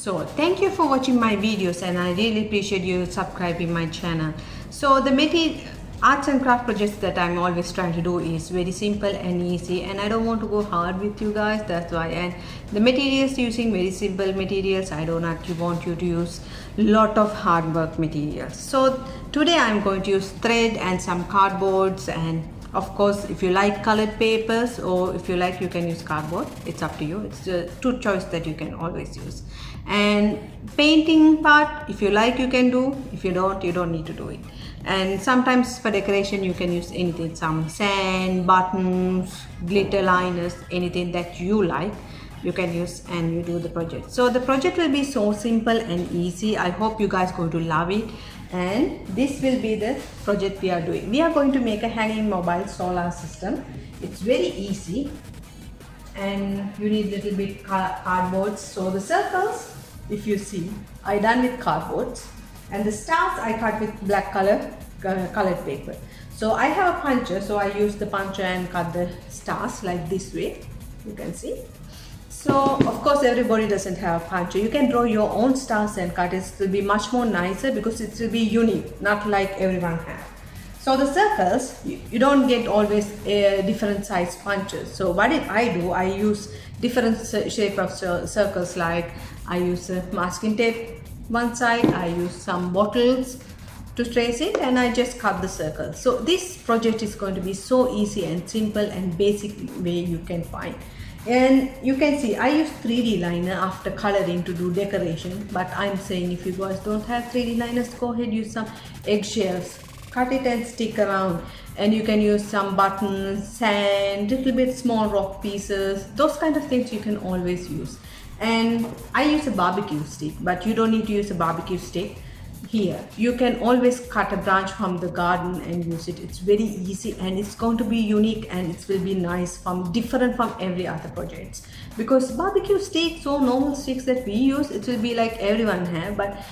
So thank you for watching my videos, and I really appreciate you subscribing my channel. So the material arts and craft projects that I'm always trying to do is very simple and easy, and I don't want to go hard with you guys. That's why. And the materials, using very simple materials. I don't actually want you to use lot of hard work materials. So today I'm going to use thread and some cardboards, and of course if you like colored papers, or if you like, you can use cardboard. It's up to you. It's the two choice that you can always use. And painting part, if you like, you can do. If you don't, you don't need to do it. And sometimes for decoration you can use anything, some sand, buttons, glitter liners, anything that you like you can use, and you do the project. So the project will be so simple and easy. I hope you guys going to love it. And this will be the project we are doing. We are going to make a hanging mobile solar system. It's very easy, and you need little bit cardboards. So the circles, if you see, I done with cardboards, and the stars I cut with black colored paper. So I have a puncher, so I use the puncher and cut the stars like this way, you can see. So of course everybody doesn't have a puncher. You can draw your own stars and cut it. It will be much more nicer because it will be unique, not like everyone has. So the circles, you don't get always different size punches. So what did I do? I use different shape of circles. Like I use masking tape one side, I use some bottles to trace it, and I just cut the circle. So this project is going to be so easy and simple and basic way you can find. And you can see I use 3D liner after coloring to do decoration, but I'm saying if you guys don't have 3D liners, go ahead, use some eggshells, cut it and stick around. And you can use some buttons, sand, little bit small rock pieces, those kind of things you can always use. And I use a barbecue stick, but you don't need to use a barbecue stick here. You can always cut a branch from the garden and use it. It's very easy, and it's going to be unique, and it will be nice, from different from every other projects. Because barbecue sticks or normal sticks that we use, it will be like everyone have, but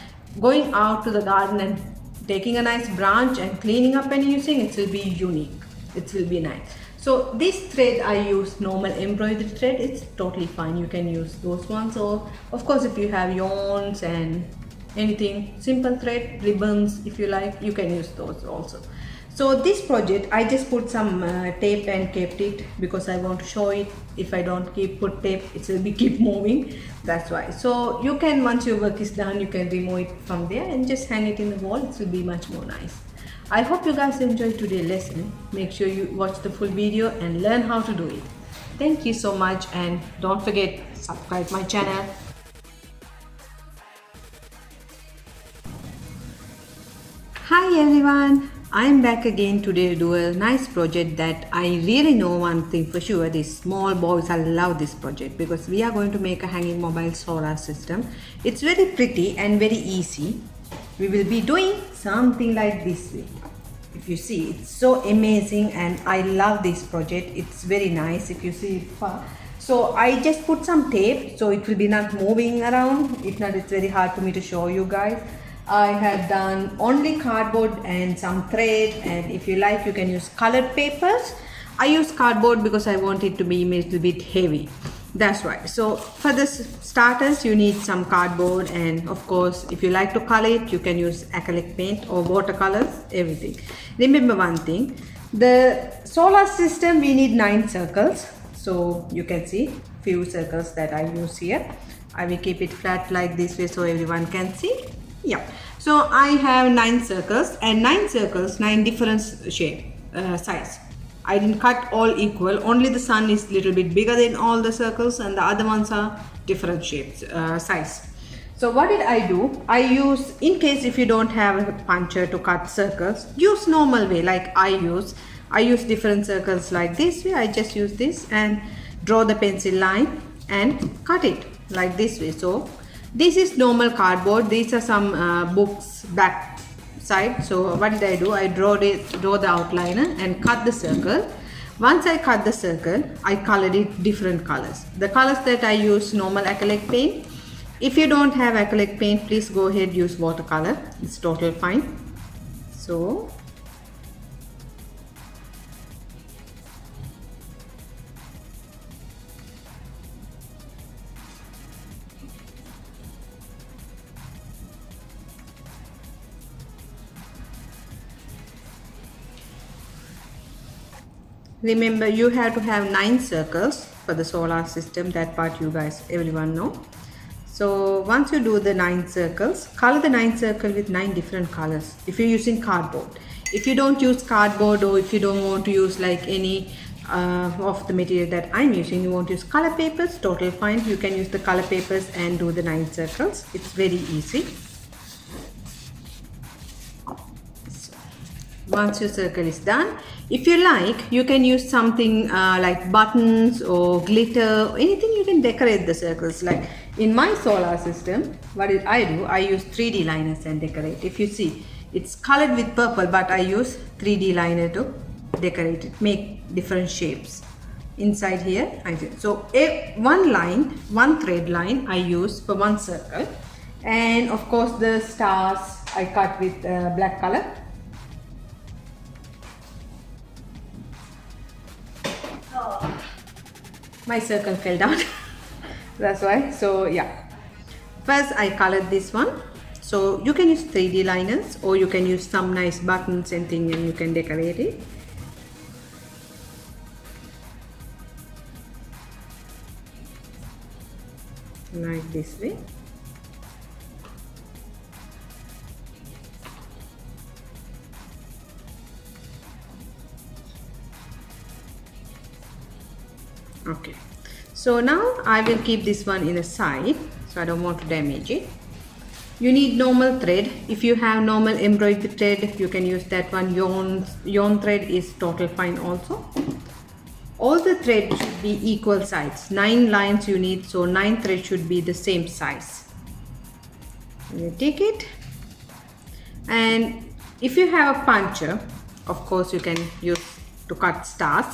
going out to the garden and taking a nice branch and cleaning up and using, it will be unique. It will be nice. So this thread I use normal embroidery thread. It's totally fine. You can use those ones, or of course if you have yarns and anything, simple thread, ribbons, if you like, you can use those also. So this project I just put some tape and kept it because I want to show it. If I don't put tape, it will be keep moving. That's why. So you can, once your work is done, you can remove it from there and just hang it in the wall. It will be much more nice. I hope you guys enjoyed today's lesson. Make sure you watch the full video and learn how to do it. Thank you so much, and don't forget, subscribe my channel. Hi everyone, I am back again today to do a nice project that I really know one thing for sure. These small boys, I love this project because we are going to make a hanging mobile solar system. It's very pretty and very easy. We will be doing something like this way. If you see, it's so amazing, and I love this project. It's very nice if you see it far. So I just put some tape so it will be not moving around. If not, it's very hard for me to show you guys. I have done only cardboard and some thread, and if you like, you can use colored papers. I use cardboard because I want it to be a little bit heavy. That's why. So for the starters, you need some cardboard, and of course if you like to color it, you can use acrylic paint or watercolors, everything. Remember one thing, the solar system, we need 9 circles. So you can see few circles that I use here. I will keep it flat like this way so everyone can see. Yeah, so I have 9 circles, and 9 circles, 9 different shape, size. I didn't cut all equal. Only the sun is little bit bigger than all the circles, and the other ones are different shapes, size. So what did I do? I use, in case if you don't have a puncher to cut circles, use normal way like I use. I use different circles like this way. I just use this and draw the pencil line and cut it like this way. So this is normal cardboard. These are some books back side. So what did I do? I draw the outliner and cut the circle. Once I cut the circle, I colored it different colors. The colors that I use, normal acrylic paint. If you don't have acrylic paint, please go ahead, use watercolor. It's totally fine. So Remember, you have to have 9 circles for the solar system. That part you guys, everyone know. So once you do the 9 circles, color the 9 circle with 9 different colors if you're using cardboard. If you don't use cardboard, or if you don't want to use like any of the material that I'm using, you want to use color papers, total fine. You can use the color papers and do the 9 circles. It's very easy. Once your circle is done, if you like, you can use something like buttons or glitter, anything you can decorate the circles. Like in my solar system, what did I do? I use 3D liners and decorate. If you see, it's colored with purple, but I use 3D liner to decorate it, make different shapes. Inside here, I do. So one line, one thread line I use for one circle. And of course the stars I cut with black color. My circle fell down. That's why. So yeah, first I colored this one. So you can use 3D liners, or you can use some nice buttons and thing, and you can decorate it. Like this way. Okay, so now I will keep this one in a side, so I don't want to damage it. You need normal thread. If you have normal embroidery thread, you can use that one. Yarn thread is total fine also. All the thread should be equal size. 9 lines you need, so 9 thread should be the same size. You take it, and if you have a puncher, of course you can use to cut stars.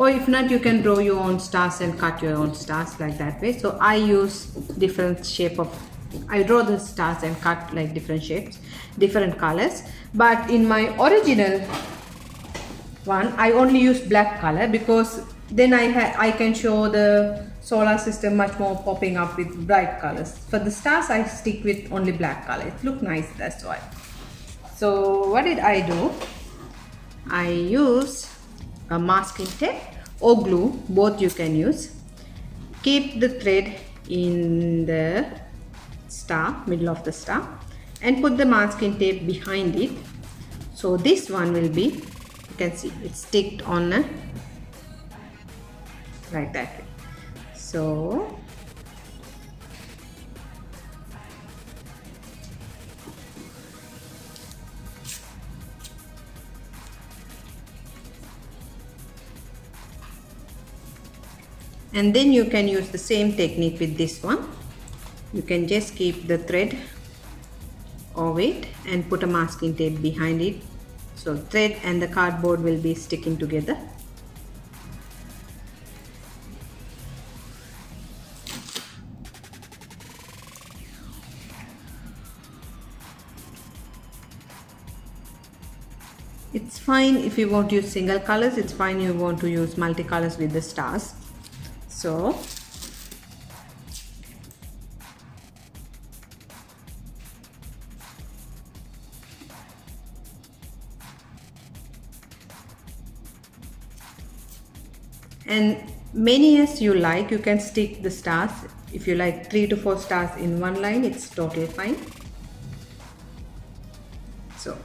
Or if not, you can draw your own stars and cut your own stars like that way. So I use different shape of, I draw the stars and cut like different shapes, different colors. But in my original one, I only use black color, because then I can show the solar system much more popping up with bright colors. For the stars, I stick with only black color. It look nice, that's why. So what did I do? I use a masking tape or glue, both you can use. Keep the thread in the star, middle of the star, and put the masking tape behind it. So this one will be, you can see it's sticked on like that way. So and then you can use the same technique with this one. You can just keep the thread of it and put a masking tape behind it, so thread and the cardboard will be sticking together. It's fine if you want to use single colors, it's fine you want to use multicolors with the stars. So and many as you like, you can stick the stars. If you like 3 to 4 stars in one line, it's totally fine. So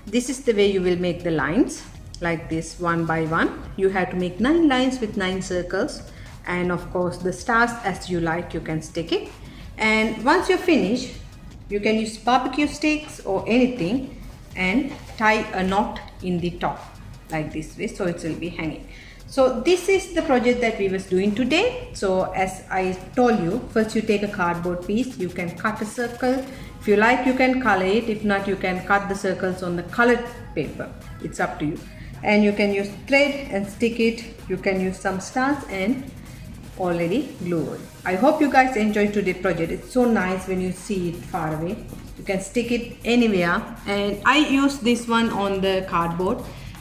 this is the way you will make the lines, like this, one by one. You have to make 9 lines with 9 circles, and of course the stars as you like, you can stick it. And once you finish, you can use barbecue sticks or anything and tie a knot in the top like this way, so it will be hanging. So this is the project that we was doing today. So as I told you, first you take a cardboard piece, you can cut a circle. If you like, you can color it. If not, you can cut the circles on the colored paper. It's up to you. And you can use thread and stick it. You can use some stars and already glue it. I hope you guys enjoyed today's project. It's so nice when you see it far away. You can stick it anywhere. And I use this one on the cardboard.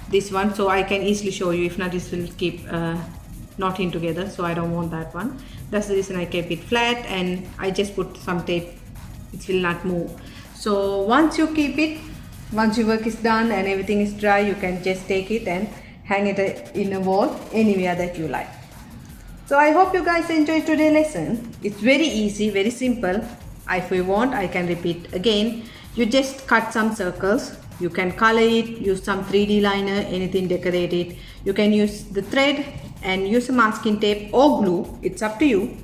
This one, so I can easily show you. If not, this will keep knotting together, so I don't want that one. That's the reason I kept it flat, and I just put some tape. It will not move. So once you keep it, once your work is done and everything is dry, you can just take it and hang it in a wall anywhere that you like. So I hope you guys enjoyed today's lesson. It's very easy, very simple. If you want, I can repeat again. You just cut some circles. You can color it, use some 3D liner, anything, decorate it. You can use the thread and use a masking tape or glue. It's up to you.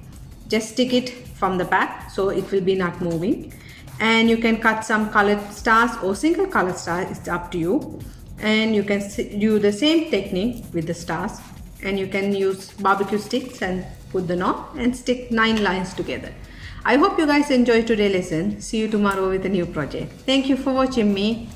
Just stick it from the back so it will be not moving. And you can cut some colored stars or single color stars. It's up to you. And you can do the same technique with the stars. And you can use barbecue sticks and put the knot and stick 9 lines together. I hope you guys enjoyed today's lesson. See you tomorrow with a new project. Thank you for watching me.